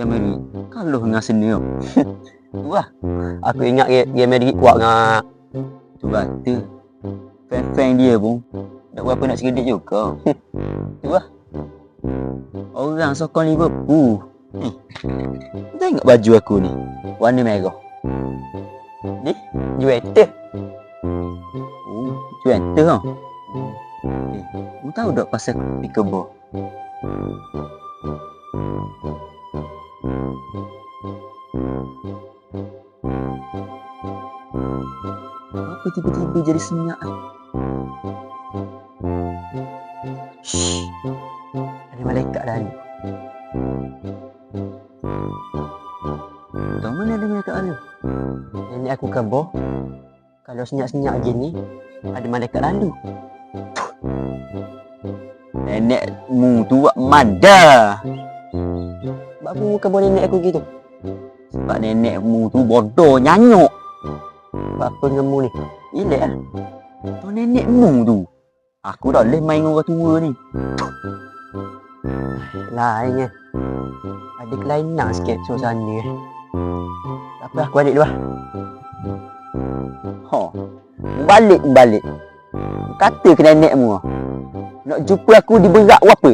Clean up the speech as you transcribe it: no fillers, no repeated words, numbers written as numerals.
Mary. Kalau dengan seni tu. Tu lah. Aku ingat game Mary kuat dengan tu kata. Fan-fan dia pun tak berapa nak cerdik juga. Tu lah. Orang sokong Liverpool. Tengok baju aku ni. Warna merah. Ni, Juventus. Juventus tau. Kamu tahu tak pasal pickleball? Apa tiba-tiba jadi senyap? Shh. Ada malaikat dah ni. Tahu mana ada malaikat lalu? Nenek aku khabar, kalau senyap-senyap gini, ada malaikat lalu. Nenekmu tu buat manda. Sebab apa mu khabar nenek aku gitu? Sebab nenekmu tu bodoh, nyanyuk. Sebab apa dengan mu ni? Ilek lah. Tu nenekmu tu. Aku dah boleh main dengan orang tua ni. Lain kan? Ada kelainan sikit suasana. Tak apa, aku balik dulu lah. Balik. Kata ke nenekmu nak jumpa aku di berak apa?